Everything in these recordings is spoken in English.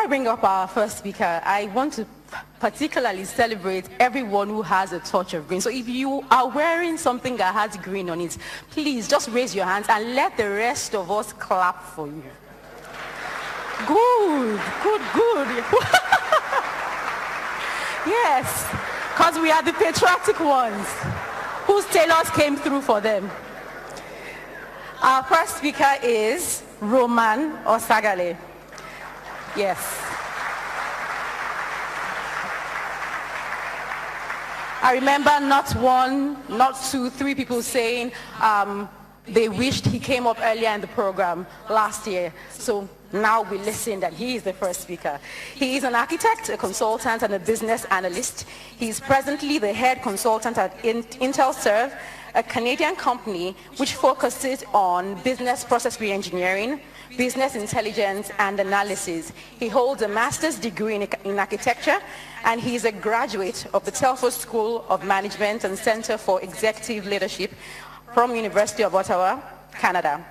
I bring up our first speaker, I want to particularly celebrate everyone who has a touch of green. So if you are wearing something that has green on it, please just raise your hands and let the rest of us clap for you. Good. Yes, because we are the patriotic ones whose tailors came through for them. Our first speaker is Roman Oseghale. Yes. I remember not one, not two, three people saying they wished he came up earlier in the program last year. So now we listen that he is the first speaker. He is an architect, a consultant, and a business analyst. He is presently the head consultant at IntelServe, a Canadian company which focuses on business process reengineering, business intelligence, and analysis. He holds a master's degree in architecture, and he is a graduate of the Telford School of Management and Center for Executive Leadership from University of Ottawa, Canada.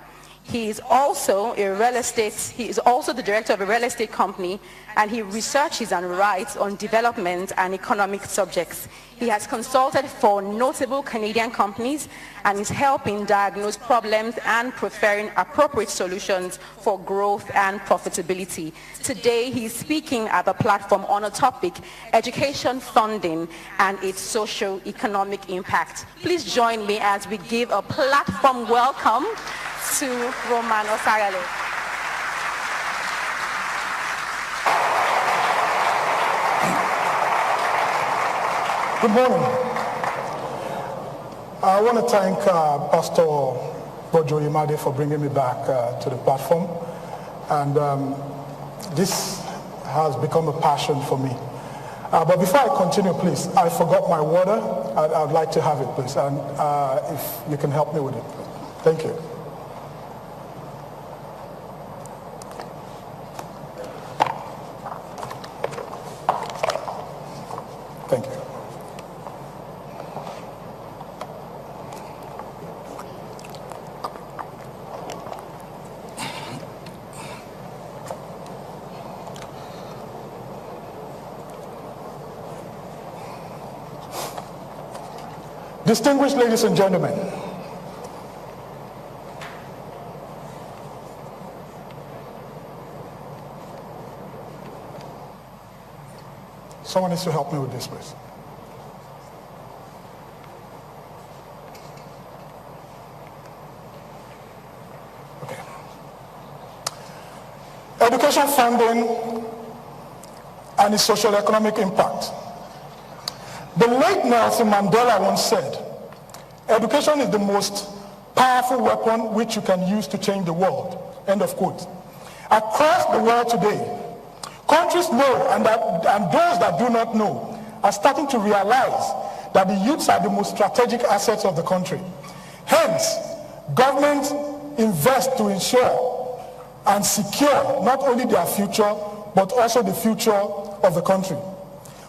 He is also the director of a real estate company, and he researches and writes on development and economic subjects. He has consulted for notable Canadian companies and is helping diagnose problems and preferring appropriate solutions for growth and profitability. Today, he's speaking at the platform on a topic, education funding and its socio-economic impact. Please join me as we give a platform welcome to Roman Oseghale. Good morning. I want to thank Pastor Bojo Imade for bringing me back to the platform. And this has become a passion for me. But before I continue, please, I forgot my water. I'd like to have it, please. And if you can help me with it. Thank you. Thank you. Distinguished ladies and gentlemen, someone needs to help me with this, please. Okay. Education funding and its social economic impact. The late Nelson Mandela once said, education is the most powerful weapon which you can use to change the world. End of quote. Across the world today, countries know and those that do not know are starting to realize that the youths are the most strategic assets of the country. Hence, governments invest to ensure and secure not only their future, but also the future of the country.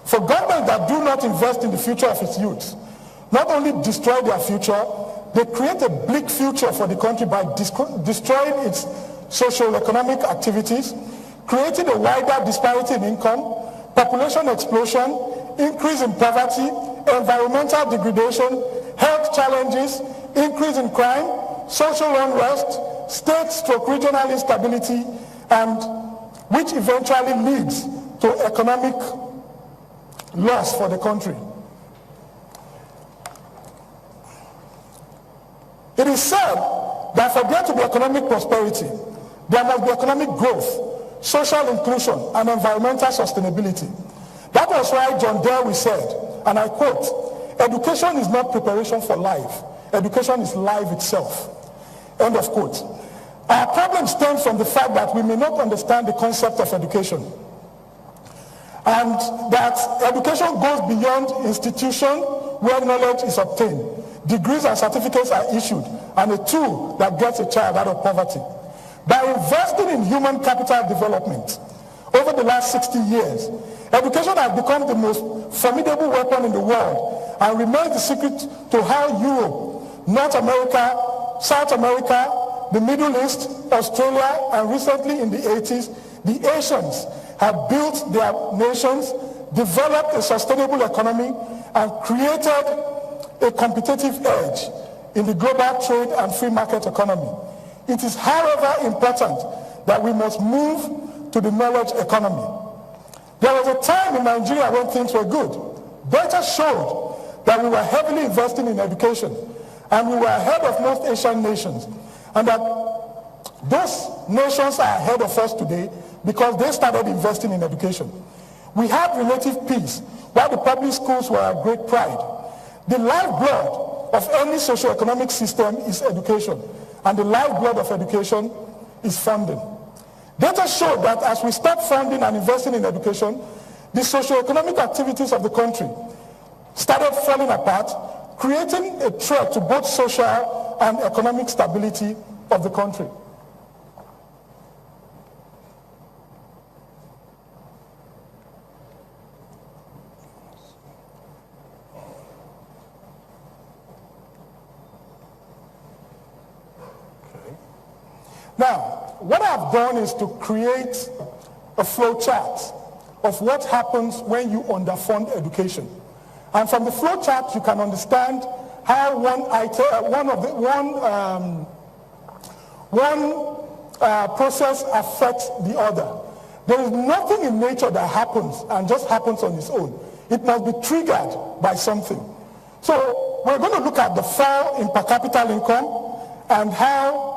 For governments that do not invest in the future of its youth, not only destroy their future, they create a bleak future for the country by destroying its socio-economic activities, creating a wider disparity in income, population explosion, increase in poverty, environmental degradation, health challenges, increase in crime, social unrest, state/regional instability, and which eventually leads to economic loss for the country. It is said that for there to be economic prosperity, there must be economic growth, social inclusion, and environmental sustainability. That was why John Dewey said, and I quote, "Education is not preparation for life. Education is life itself." End of quote. Our problem stems from the fact that we may not understand the concept of education, and that education goes beyond institution where knowledge is obtained. Degrees and certificates are issued, and a tool that gets a child out of poverty. By investing in human capital development over the last 60 years, education has become the most formidable weapon in the world and remains the secret to how Europe, North America, South America, the Middle East, Australia, and recently in the 80s, the Asians have built their nations, developed a sustainable economy, and created a competitive edge in the global trade and free market economy. It is, however, important that we must move to the knowledge economy. There was a time in Nigeria when things were good. Data showed that we were heavily investing in education, and we were ahead of most Asian nations, and that those nations are ahead of us today because they started investing in education. We had relative peace, while the public schools were a great pride. The lifeblood of any socio-economic system is education, and the lifeblood of education is funding. Data show that as we start funding and investing in education, the socio-economic activities of the country started falling apart, creating a threat to both social and economic stability of the country. Now, what I've done is to create a flow chart of what happens when you underfund education. And from the flow chart, you can understand how one process affects the other. There is nothing in nature that happens and just happens on its own. It must be triggered by something. So we're going to look at the fall in per capita income and how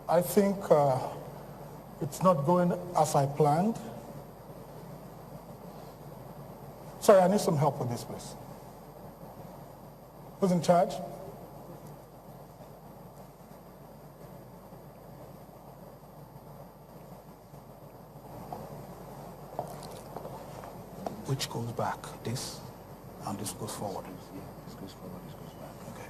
I think it's not going as I planned. Sorry, I need some help with this, please. Who's in charge? Which goes back? This? And this goes forward? Yeah, this goes forward, this goes back. Okay.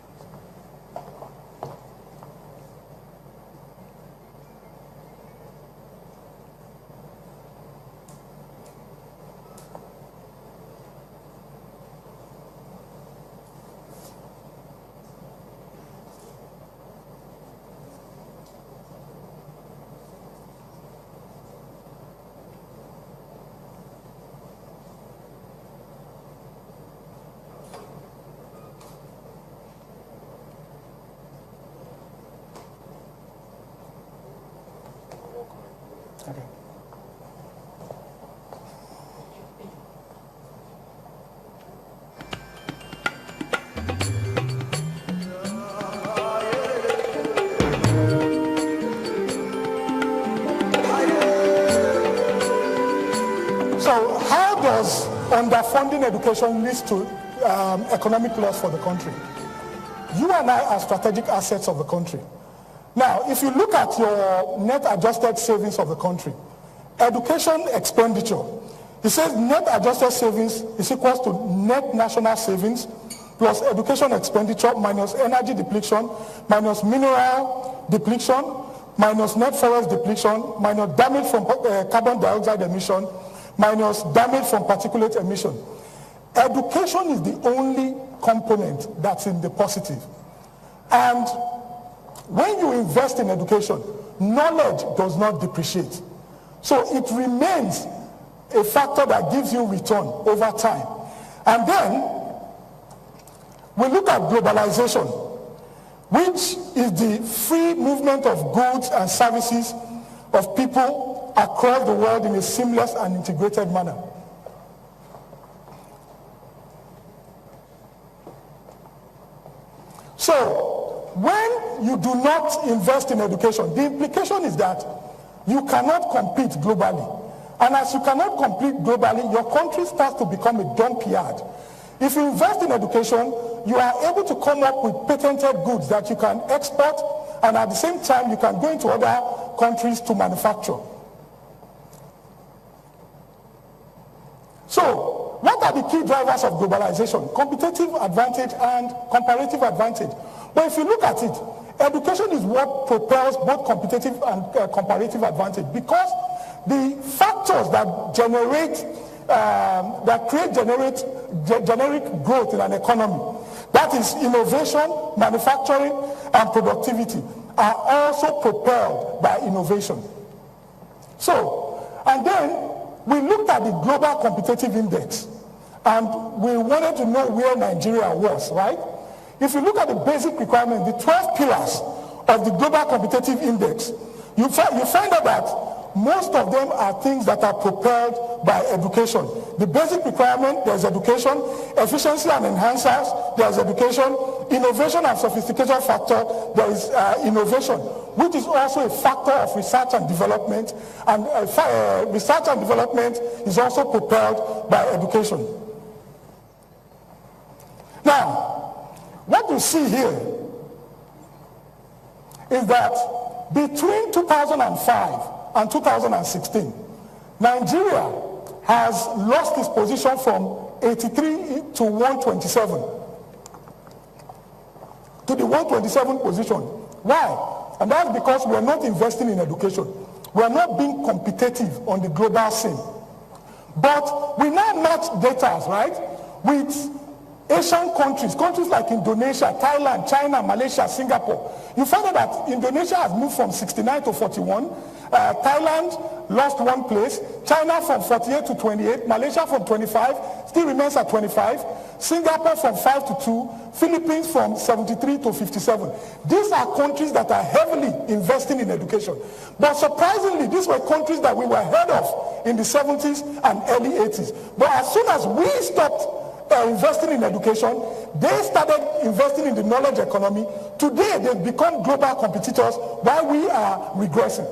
Okay. So how does underfunding education lead to economic loss for the country? You and I are strategic assets of the country. Now, if you look at your net adjusted savings of the country, education expenditure, it says net adjusted savings is equal to net national savings plus education expenditure minus energy depletion, minus mineral depletion, minus net forest depletion, minus damage from carbon dioxide emission, minus damage from particulate emission. Education is the only component that's in the positive. And when you invest in education, knowledge does not depreciate. So it remains a factor that gives you return over time. And then we look at globalization, which is the free movement of goods and services of people across the world in a seamless and integrated manner. So when you do not invest in education, the implication is that you cannot compete globally. And as you cannot compete globally, your country starts to become a dump yard. If you invest in education, you are able to come up with patented goods that you can export and at the same time you can go into other countries to manufacture. So, what are the key drivers of globalization? Competitive advantage and comparative advantage. But if you look at it, education is what propels both competitive and comparative advantage, because the factors that generate, generic growth in an economy, that is innovation, manufacturing, and productivity, are also propelled by innovation. So, and then we looked at the global competitive index, and we wanted to know where Nigeria was, right? If you look at the basic requirements, the 12 pillars of the global competitive index, you find out that most of them are things that are propelled by education. The basic requirement, there's education. Efficiency and enhancers, there's education. Innovation and sophistication factor, there is innovation, which is also a factor of research and development. And research and development is also propelled by education. Now, what you see here is that between 2005 and 2016, Nigeria has lost its position from 83 to 127 to the 127 position. Why? And that's because we are not investing in education. We are not being competitive on the global scene. But we now match data, right, with Asian countries like Indonesia, Thailand, China, Malaysia, Singapore. You find out that Indonesia has moved from 69 to 41. Thailand lost 1 place. China from 48 to 28. Malaysia from 25, still remains at 25. Singapore from 5 to 2. Philippines from 73 to 57. These are countries that are heavily investing in education. But surprisingly, these were countries that we were ahead of in the 70s and early 80s. But as soon as we stopped investing in education, they started investing in the knowledge economy. Today, they've become global competitors while we are regressing.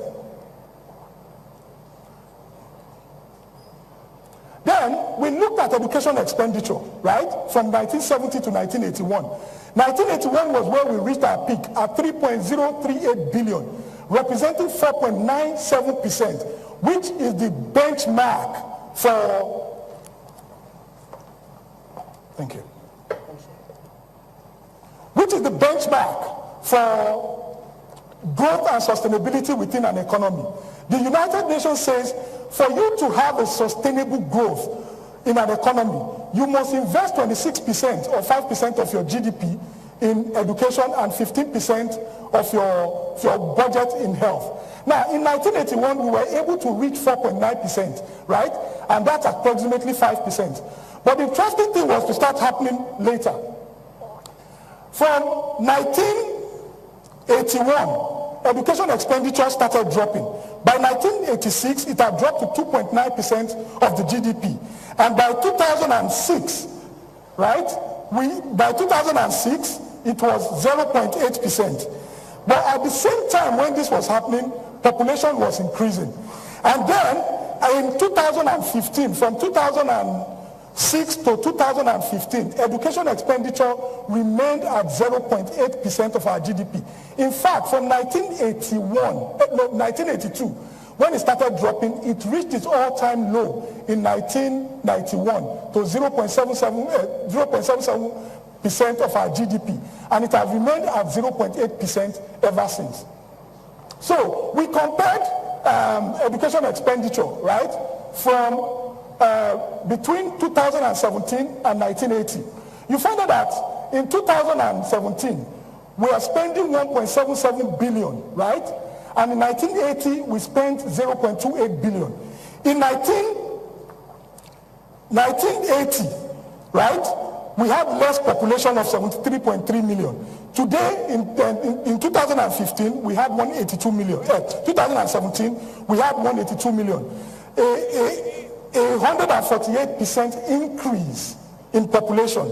Then, we looked at education expenditure, right, from 1970 to 1981. 1981 was where we reached our peak at 3.038 billion, representing 4.97%, which is the benchmark for... Thank you. Which is the benchmark for growth and sustainability within an economy. The United Nations says for you to have a sustainable growth in an economy, you must invest 26% or 5% of your GDP in education and 15% of your budget in health. Now, in 1981, we were able to reach 4.9%, right? And that's approximately 5%. But the interesting thing was to start happening later. From 1981, education expenditure started dropping. By 1986, it had dropped to 2.9% of the GDP. And by 2006, right, by 2006, it was 0.8%. But at the same time when this was happening, population was increasing. And then in 2015, from 2006 to 2015, education expenditure remained at 0.8% of our GDP. In fact, from 1982, when it started dropping, it reached its all-time low in 1991 to 0.77% of our GDP. And it has remained at 0.8% ever since. So we compared education expenditure, right, from between 2017 and 1980. You find out that in 2017, we are spending 1.77 billion, right? And in 1980, we spent 0.28 billion. In 1980, right, we had less population of 73.3 million. Today, in 2015, we had 182 million. 2017, we had 182 million. A 148% increase in population.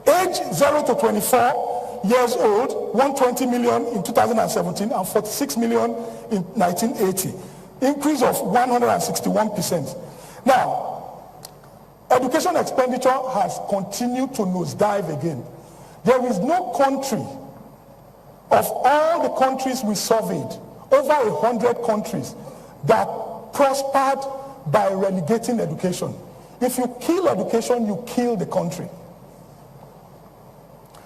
Age 0 to 24 years old, 120 million in 2017 and 46 million in 1980. Increase of 161%. Now, education expenditure has continued to nosedive again. There is no country of all the countries we surveyed, over 100 countries that prospered by relegating education. If you kill education, you kill the country.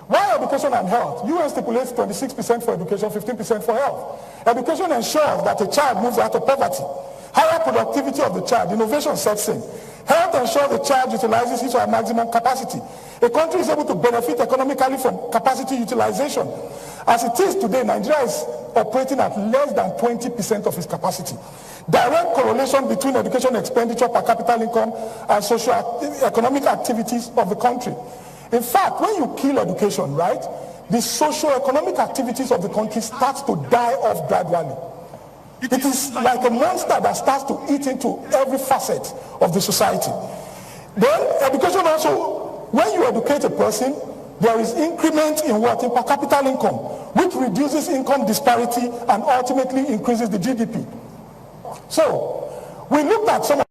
Why education and health? UN stipulates 26% for education, 15% for health. Education ensures that a child moves out of poverty. Higher productivity of the child, innovation sets in. Health ensures the child utilizes his or her maximum capacity. A country is able to benefit economically from capacity utilization. As it is today, Nigeria is operating at less than 20% of its capacity. Direct correlation between education expenditure per capita income and socio-economic activities of the country. In fact, when you kill education, right, the socio-economic activities of the country start to die off gradually. It is like a monster that starts to eat into every facet of the society. Then education also, when you educate a person, there is increment in what? In per capita income, which reduces income disparity and ultimately increases the GDP. So, we looked at some of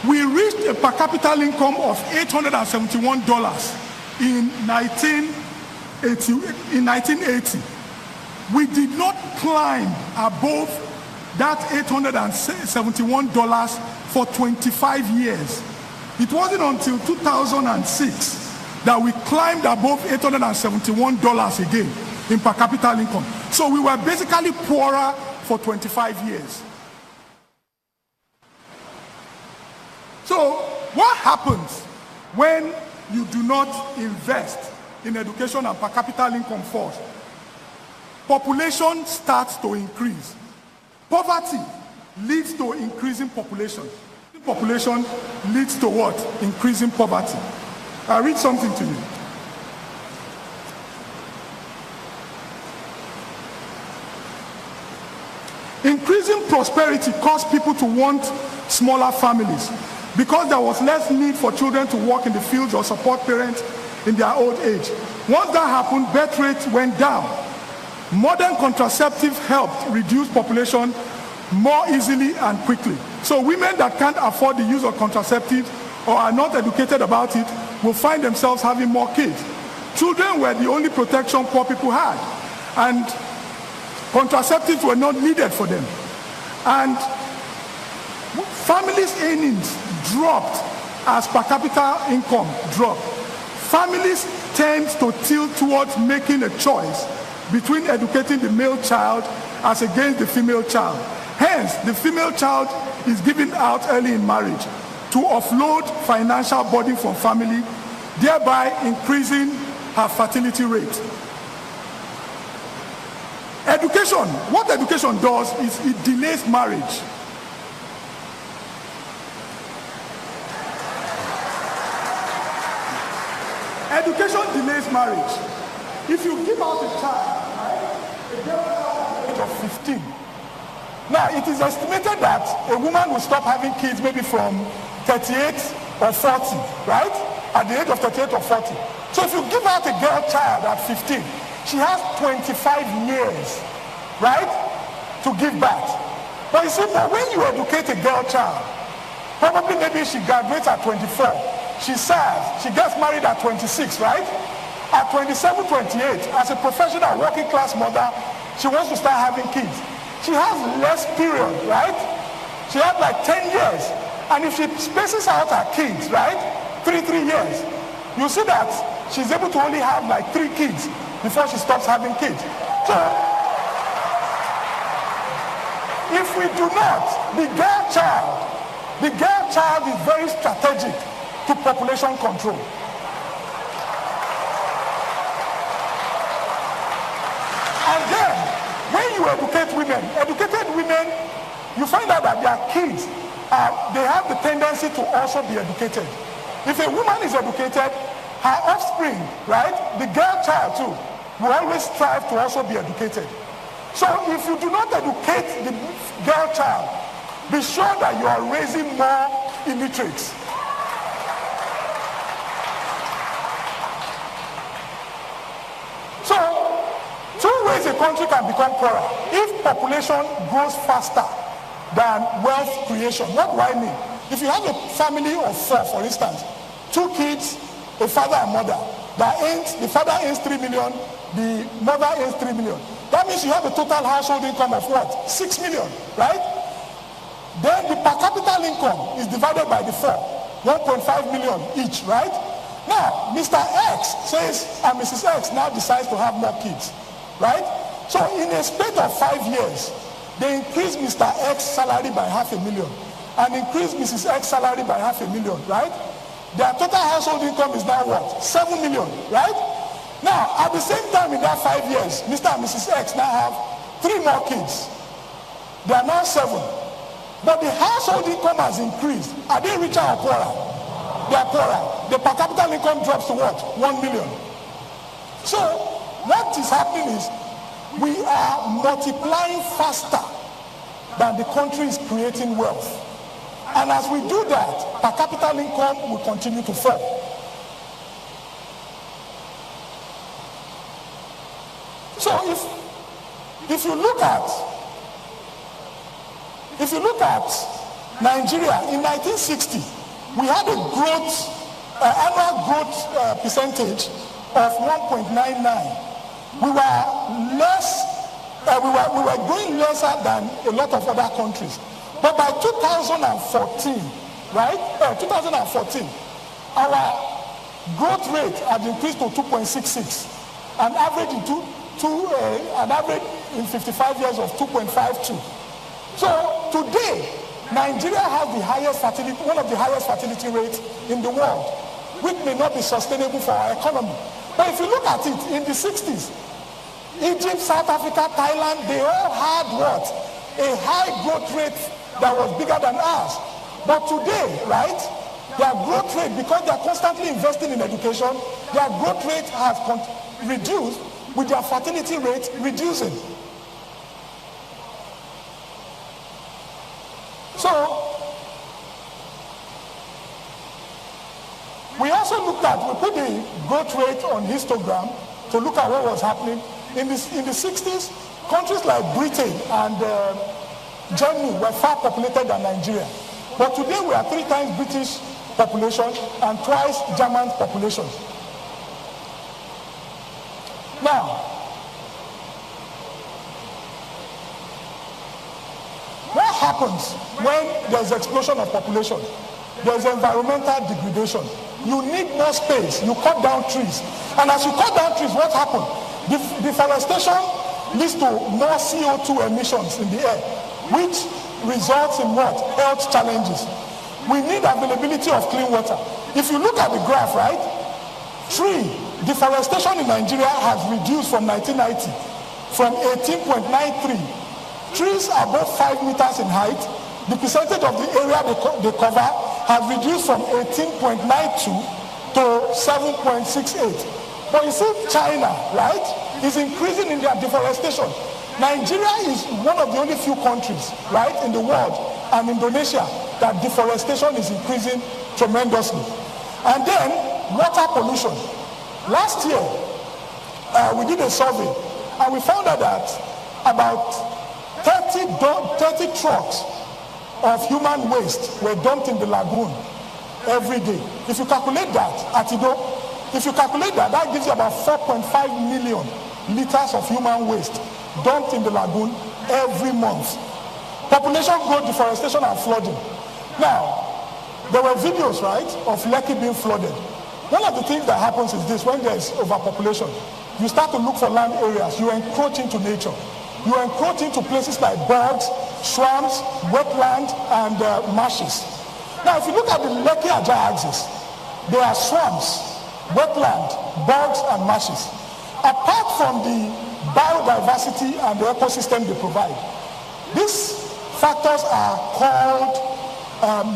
we reached a per capita income of $871 in 1980. We did not climb above that $871 for 25 years. It wasn't until 2006 that we climbed above $871 again in per capita income. So we were basically poorer for 25 years. So what happens when you do not invest in education and per capita income first? Population starts to increase. Poverty leads to increasing population. Population leads to what? Increasing poverty. I'll read something to you. Increasing prosperity caused people to want smaller families, because there was less need for children to work in the fields or support parents in their old age. Once that happened, birth rates went down. Modern contraceptives helped reduce population more easily and quickly. So women that can't afford the use of contraceptives or are not educated about it will find themselves having more kids. Children were the only protection poor people had, and contraceptives were not needed for them. And families' earnings dropped as per capita income dropped. Families tend to tilt towards making a choice between educating the male child as against the female child. Hence, the female child is given out early in marriage to offload financial burden from family, thereby increasing her fertility rate. Education, what education does is it delays marriage. Education delays marriage. If you give out a child, right, a girl at the age of 15, now it is estimated that a woman will stop having kids maybe from 38 or 40, right? At the age of 38 or 40. So if you give out a girl child at 15, she has 25 years, right, to give birth. But you see, when you educate a girl child, probably maybe she graduates at 24. She serves, she gets married at 26, right? At 27, 28, as a professional working class mother, she wants to start having kids. She has less period, right? She has like 10 years. And if she spaces out her kids, right? 3 years, you see that she's able to only have like 3 kids before she stops having kids. So, if we do not, the girl child is very strategic to population control. And then, when you educate women, educated women, you find out that their kids, they have the tendency to also be educated. If a woman is educated, her offspring, right, the girl child too, will always strive to also be educated. So if you do not educate the girl child, be sure that you are raising more illiterates. ways a country can become poorer. If population grows faster than wealth creation, what do I mean? If you have a family of 4, for instance, 2 kids, a father and mother, the father earns 3 million, the mother earns 3 million. That means you have a total household income of what? 6 million, right? Then the per capita income is divided by the 4, 1.5 million each, right? Now, Mr. X says, and Mrs. X now decides to have more kids, right? So in a space of 5 years, they increase Mr. X's salary by $500,000 and increase Mrs. X's salary by $500,000, right? Their total household income is now what? 7 million, right? Now, at the same time in that 5 years, Mr. and Mrs. X now have 3 more kids. They are now 7. But the household income has increased. Are they richer or poorer? They are poorer. The per capita income drops to what? 1 million. So, what is happening is we are multiplying faster than the country is creating wealth. And as we do that, per capita income will continue to fall. So if you look at Nigeria in 1960, we had a annual growth percentage of 1.99. We were growing lesser than a lot of other countries. But by 2014, right? 2014, our growth rate had increased to 2.66, an average in 55 years of 2.52. So today, Nigeria has the highest fertility, one of the highest fertility rates in the world, which may not be sustainable for our economy. But if you look at it, in the 60s, Egypt, South Africa, Thailand, they all had what? A high growth rate that was bigger than ours. But today, right, their growth rate, because they are constantly investing in education, their growth rate has reduced with their fertility rate reducing. So, we also we put the growth rate on histogram to look at what was happening. In the 60s, countries like Britain and Germany were far populated than Nigeria. But today we are 3 times British population and twice German population. Now, what happens when there's explosion of population? There's environmental degradation. You need more space. You cut down trees. And as you cut down trees, what happens? Deforestation leads to more CO2 emissions in the air, which results in what? Health challenges. We need availability of clean water. If you look at the graph, right? Deforestation in Nigeria has reduced from 1990 from 18.93. Trees above 5 meters in height, the percentage of the area they cover has reduced from 18.92 to 7.68. But you see China, right, is increasing in their deforestation. Nigeria is one of the only few countries, right, in the world, and Indonesia, that deforestation is increasing tremendously. And then water pollution. Last year, we did a survey, and we found out that about 30 trucks of human waste were dumped in the lagoon every day. If you calculate that, that gives you about 4.5 million liters of human waste dumped in the lagoon every month. Population growth, deforestation, and flooding. Now, there were videos, right, of Lekki being flooded. One of the things that happens is this: when there is overpopulation, you start to look for land areas, you encroach into nature. You encroach into places like bogs, swamps, wetland, and marshes. Now, if you look at the Lekki-Ajah axis, there are swamps, wetland, bogs, and marshes. Apart from the biodiversity and the ecosystem they provide, these factors are called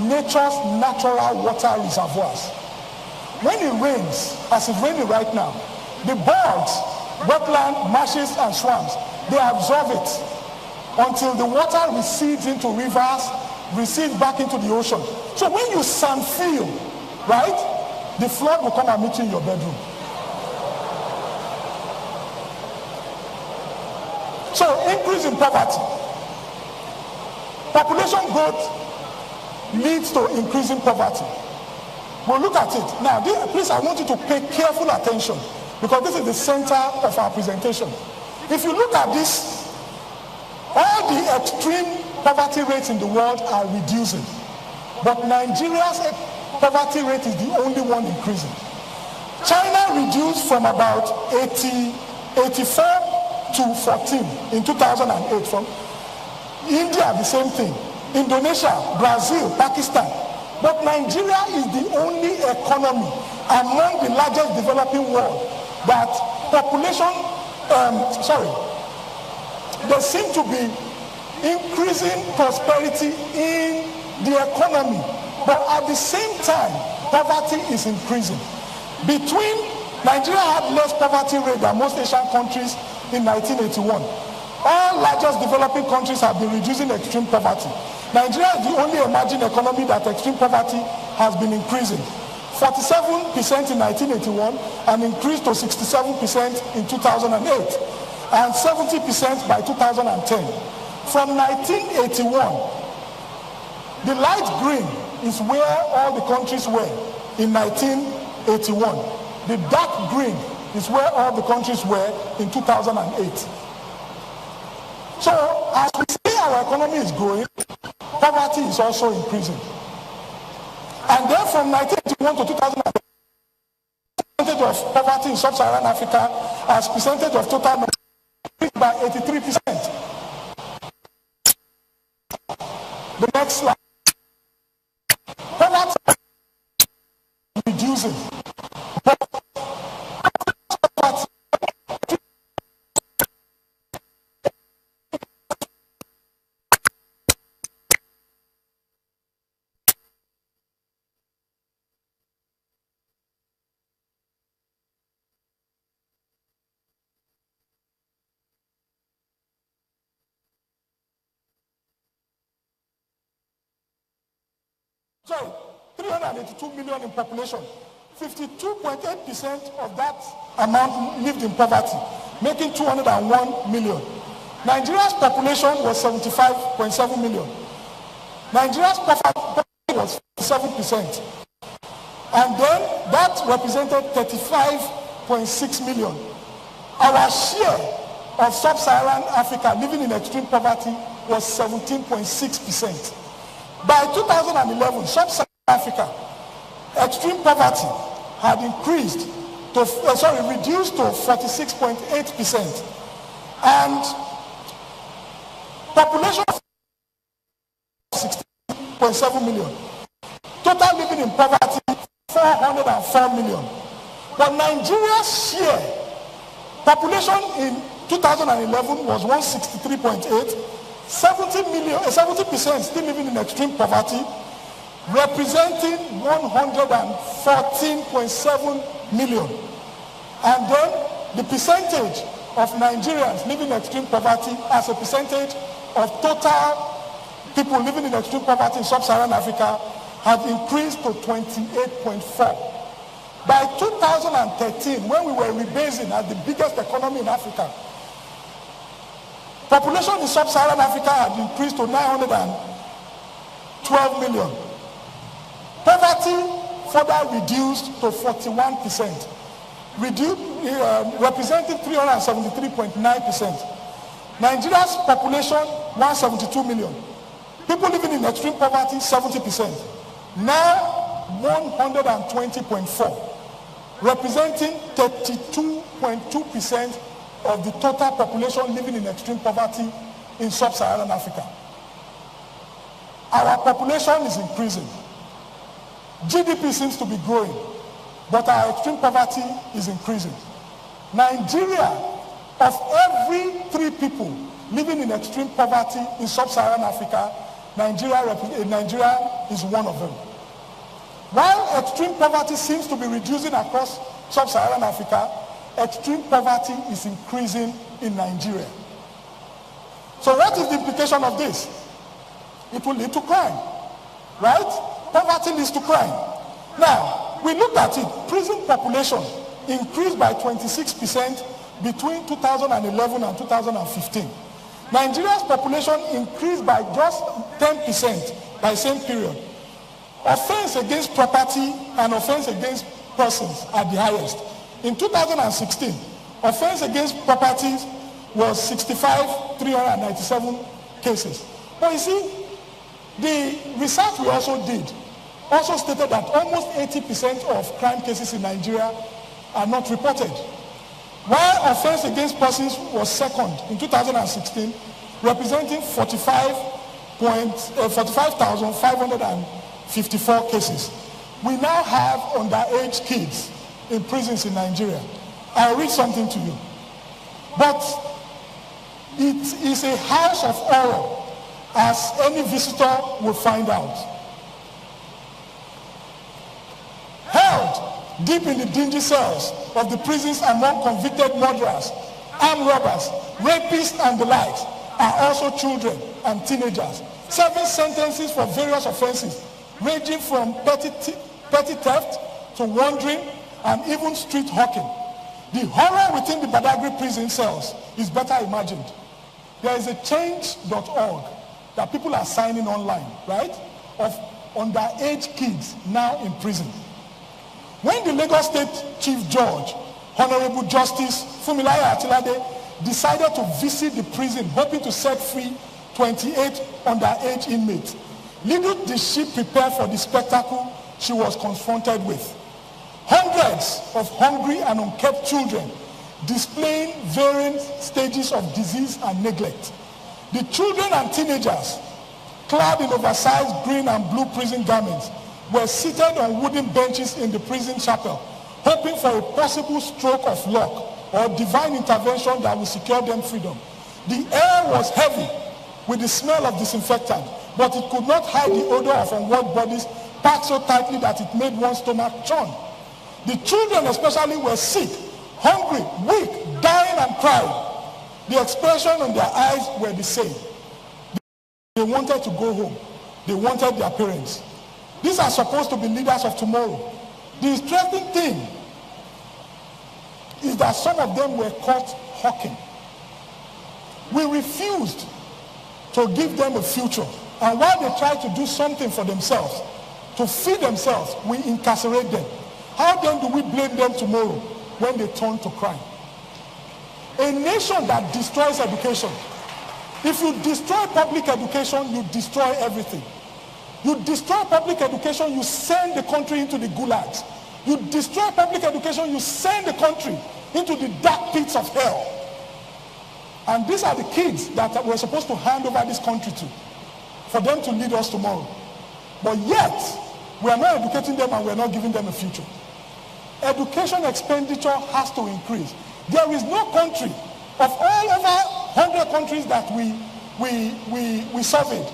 nature's natural water reservoirs. When it rains, as it's raining right now, the bogs, wetland, marshes, and swamps, they absorb it until the water recedes into rivers, recedes back into the ocean. So when you sand fill, right, the flood will come and meet you in your bedroom. So increase in poverty. Population growth leads to increasing poverty. We'll look at it. Now, please, I want you to pay careful attention because this is the center of our presentation. If you look at this, all the extreme poverty rates in the world are reducing. But Nigeria's poverty rate is the only one increasing. China reduced from about 84 to 14 in 2008. From India, the same thing. Indonesia, Brazil, Pakistan. But Nigeria is the only economy among the largest developing world that population, there seem to be increasing prosperity in the economy. But at the same time, poverty is increasing. Nigeria had less poverty rate than most Asian countries in 1981. All largest developing countries have been reducing extreme poverty. Nigeria is the only emerging economy that extreme poverty has been increasing. 47% in 1981 and increased to 67% in 2008 and 70% by 2010. From 1981, the light green is where all the countries were in 1981. The dark green is where all the countries were in 2008. So as we see our economy is growing, poverty is also increasing. And then from 1981 to 2008, percentage of poverty in sub-Saharan Africa as percentage of total increased by 83%. The next slide. Poverty is reducing. Sorry, 382 million in population. 52.8% of that amount lived in poverty, making 201 million. Nigeria's population was 75.7 million. Nigeria's poverty was 7%. And then that represented 35.6 million. Our share of sub-Saharan Africa living in extreme poverty was 17.6%. By 2011, sub-Saharan Africa, extreme poverty had reduced to 46.8%. And population of 16.7 million. Total living in poverty, 404 million. But Nigeria's share, population in 2011 was 163.8. 70% still living in extreme poverty, representing 114.7 million. And then the percentage of Nigerians living in extreme poverty as a percentage of total people living in extreme poverty in sub-Saharan Africa had increased to 28.4. By 2013, when we were rebasing as the biggest economy in Africa, population in sub-Saharan Africa had increased to 912 million. Poverty further reduced to 41%, representing 373.9%. Nigeria's population, 172 million. People living in extreme poverty, 70%. Now, 120.4, representing 32.2% of the total population living in extreme poverty in sub-Saharan Africa. Our population is increasing. GDP seems to be growing, but our extreme poverty is increasing. Nigeria, of every 3 people living in extreme poverty in sub-Saharan Africa, Nigeria is one of them. While extreme poverty seems to be reducing across sub-Saharan Africa, extreme poverty is increasing in Nigeria. So what is the implication of this? It will lead to crime, right? Poverty leads to crime. Now, we looked at it. Prison population increased by 26% between 2011 and 2015. Nigeria's population increased by just 10% by the same period. Offense against property and offense against persons are the highest. In 2016, offense against properties was 65,397 cases. But you see, the research we also did also stated that almost 80% of crime cases in Nigeria are not reported. While offense against persons was second in 2016, representing 45,554 cases. We now have underage kids in prisons in Nigeria. I'll read something to you. But it is a house of horror, as any visitor will find out. Held deep in the dingy cells of the prisons among convicted murderers, armed robbers, rapists, and the likes are also children and teenagers, serving sentences for various offenses, ranging from petty theft to wandering and even street hawking. The horror within the Badagry prison cells is better imagined. There is a change.org that people are signing online, right, of underage kids now in prison. When the Lagos State Chief Judge, Honorable Justice Funmilayo Atilade, decided to visit the prison hoping to set free 28 underage inmates, little did she prepare for the spectacle she was confronted with. Hundreds of hungry and unkept children displaying varying stages of disease and neglect. The children and teenagers, clad in oversized green and blue prison garments, were seated on wooden benches in the prison chapel, hoping for a possible stroke of luck or divine intervention that will secure them freedom. The air was heavy with the smell of disinfectant, but it could not hide the odor of unwashed bodies packed so tightly that it made one's stomach churn. The children especially were sick, hungry, weak, dying and crying. The expression on their eyes were the same. They wanted to go home. They wanted their parents. These are supposed to be leaders of tomorrow. The interesting thing is that some of them were caught hawking. We refused to give them a future. And while they tried to do something for themselves, to feed themselves, we incarcerate them. How then do we blame them tomorrow when they turn to crime? A nation that destroys education. If you destroy public education, you destroy everything. You destroy public education, you send the country into the gulags. You destroy public education, you send the country into the dark pits of hell. And these are the kids that we're supposed to hand over this country to, for them to lead us tomorrow. But yet, we are not educating them and we are not giving them a future. Education expenditure has to increase. There is no country, of all over 100 countries that we surveyed,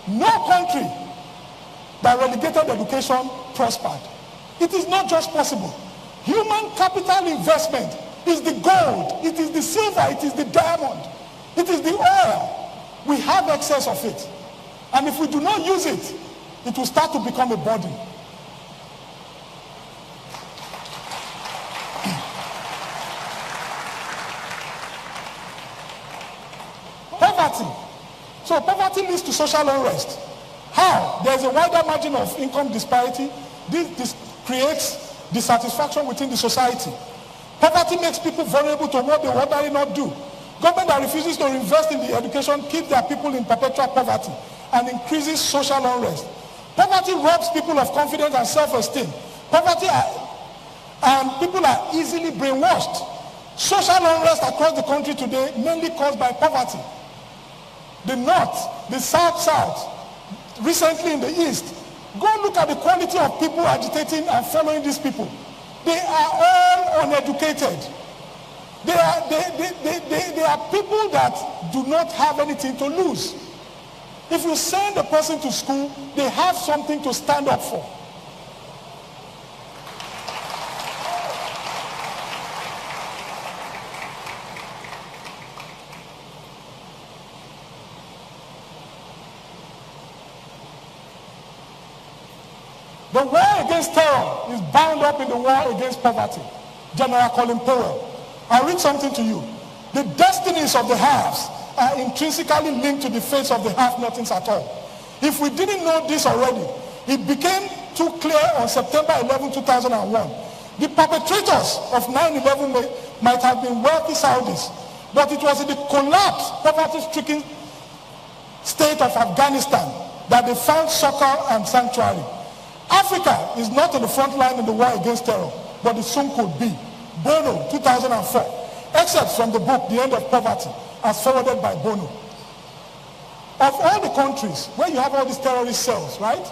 no country that relegated education prospered. It is not just possible. Human capital investment is the gold, it is the silver, it is the diamond, it is the oil. We have excess of it. And if we do not use it, it will start to become a burden. Poverty. So poverty leads to social unrest. How? There's a wider margin of income disparity. This creates dissatisfaction within the society. Poverty makes people vulnerable to what they would ordinarily not do. Government that refuses to invest in the education keeps their people in perpetual poverty and increases social unrest. Poverty robs people of confidence and self-esteem. And people are easily brainwashed. Social unrest across the country today mainly caused by poverty. The north, the south, recently in the east. Go look at the quality of people agitating and following these people. They are all uneducated. They are people that do not have anything to lose. If you send a person to school, they have something to stand up for. The war against terror is bound up in the war against poverty. General Colin Powell. I'll read something to you. The destinies of the haves are intrinsically linked to the fates of the have-nothings at all. If we didn't know this already, it became too clear on September 11, 2001. The perpetrators of 9/11 might have been wealthy Saudis, but it was in the collapsed, poverty-stricken state of Afghanistan that they found succor and sanctuary. Africa is not on the front line in the war against terror, but it soon could be. Bono, 2004. Excerpts from the book, The End of Poverty, as forwarded by Bono. Of all the countries where you have all these terrorist cells, right?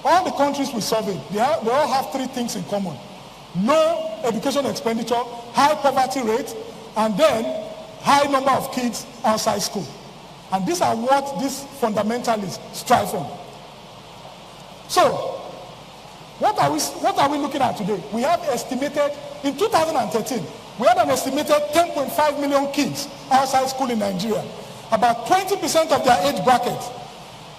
All the countries we surveyed, they all have three things in common. Low education expenditure, high poverty rate, and then high number of kids outside school. And these are what these fundamentalists strive for. So, what are we looking at today? We have estimated, in 2013, we had an estimated 10.5 million kids outside school in Nigeria. About 20% of their age bracket.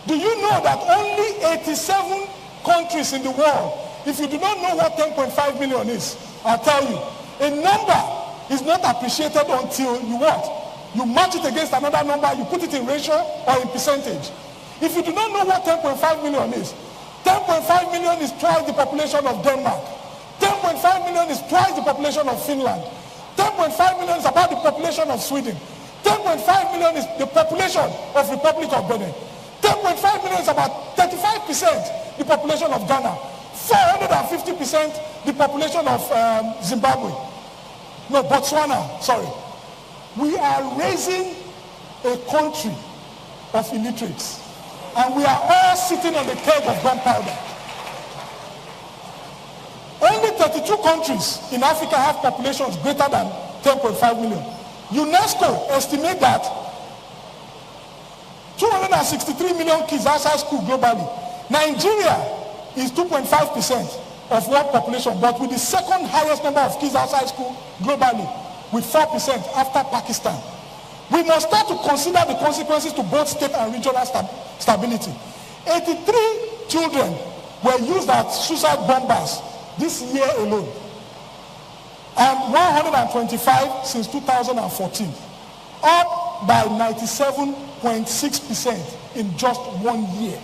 Do you know that only 87 countries in the world, if you do not know what 10.5 million is, I'll tell you, a number is not appreciated until you what? You match it against another number, you put it in ratio or in percentage. If you do not know what 10.5 million is, 10.5 million is twice the population of Denmark. 10.5 million is twice the population of Finland. 10.5 million is about the population of Sweden. 10.5 million is the population of Republic of Benin. 10.5 million is about 35% the population of Ghana. 450% the population of Zimbabwe. No, Botswana, sorry. We are raising a country of illiterates. And we are all sitting on the keg of gunpowder. Only 32 countries in Africa have populations greater than 10.5 million. UNESCO estimates that 263 million kids outside school globally. Nigeria is 2.5% of world population, but with the second highest number of kids outside school globally, with 4% after Pakistan. We must start to consider the consequences to both state and regional stability. 83 children were used as suicide bombers this year alone, and 125 since 2014, up by 97.6% in just 1 year.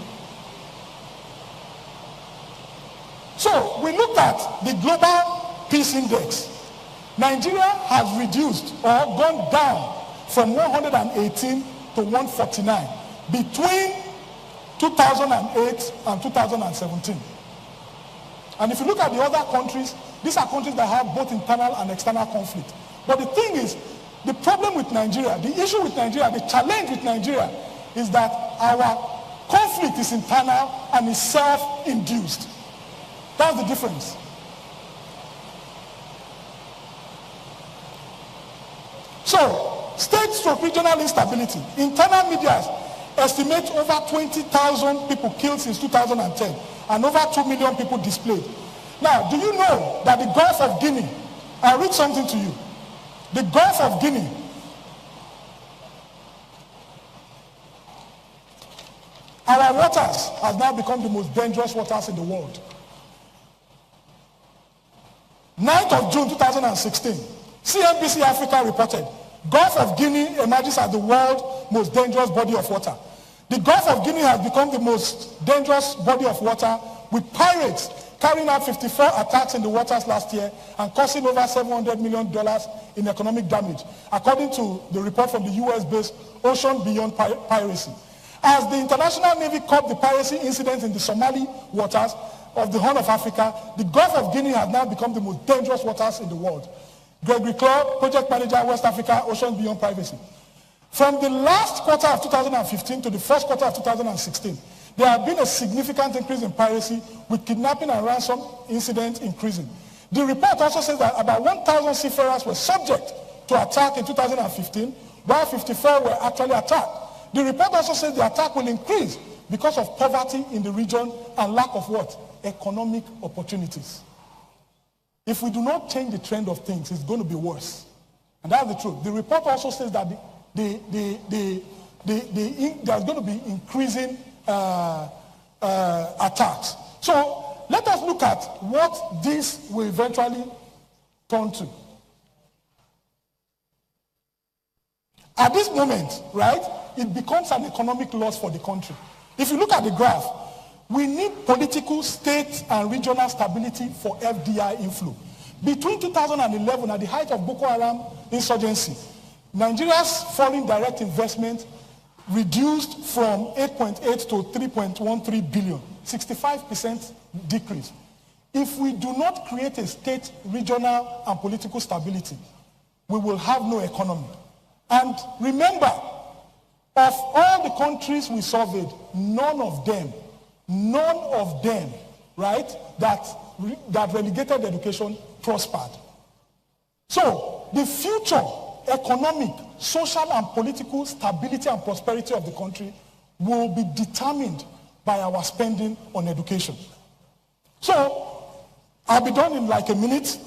So we looked at the Global Peace Index. Nigeria has reduced or gone down from 118 to 149 between 2008 and 2017. And if you look at the other countries, these are countries that have both internal and external conflict. But the thing is, the problem with Nigeria, the issue with Nigeria, the challenge with Nigeria is that our conflict is internal and is self-induced. That's the difference. So, state-regional instability. Internal media estimate over 20,000 people killed since 2010 and over 2 million people displaced. Now, do you know that the Gulf of Guinea, I'll read something to you. The Gulf of Guinea our waters have now become the most dangerous waters in the world. 9th of June 2016, CNBC Africa reported, Gulf of Guinea emerges as the world's most dangerous body of water. The Gulf of Guinea has become the most dangerous body of water, with pirates carrying out 54 attacks in the waters last year and causing over $700 million in economic damage, according to the report from the US-based Ocean Beyond Piracy. As the International Navy coped the piracy incidents in the Somali waters of the Horn of Africa, the Gulf of Guinea has now become the most dangerous waters in the world. Gregory Claw, Project Manager, West Africa, Ocean Beyond Privacy. From the last quarter of 2015 to the first quarter of 2016, there have been a significant increase in piracy, with kidnapping and ransom incidents increasing. The report also says that about 1,000 seafarers were subject to attack in 2015, while 54 were actually attacked. The report also says the attack will increase because of poverty in the region and lack of what? Economic opportunities. If we do not change the trend of things, it's going to be worse. And that's the truth. The report also says that there's going to be increasing attacks. So let us look at what this will eventually turn to. At this moment, right, it becomes an economic loss for the country. If you look at the graph, we need political, state, and regional stability for FDI inflow. Between 2011, at the height of Boko Haram insurgency, Nigeria's foreign direct investment reduced from 8.8 to 3.13 billion, 65% decrease. If we do not create a state, regional, and political stability, we will have no economy. And remember, of all the countries we surveyed, none of them, right, that relegated education prospered. So the future economic, social, and political stability and prosperity of the country will be determined by our spending on education. So I'll be done in like a minute.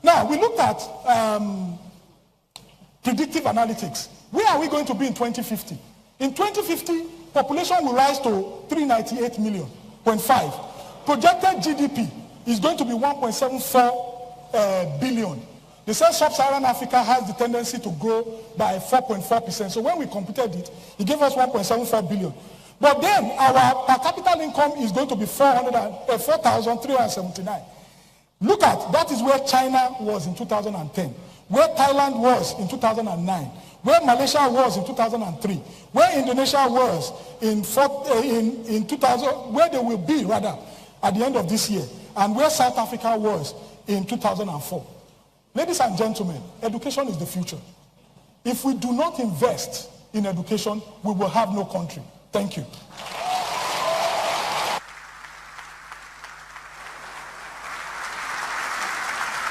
Now, we looked at predictive analytics. Where are we going to be in 2050? In 2050, population will rise to 398 million, 0.5. Projected GDP is going to be 1.74 billion. They said sub-Saharan Africa has the tendency to grow by 4.4%. So when we computed it, it gave us 1.74 billion. But then our per capita income is going to be 4,379. Look at, that is where China was in 2010, where Thailand was in 2009, where Malaysia was in 2003, where Indonesia was in 2000, where they will be rather at the end of this year, and where South Africa was in 2004. Ladies and gentlemen, education is the future. If we do not invest in education, we will have no country. Thank you.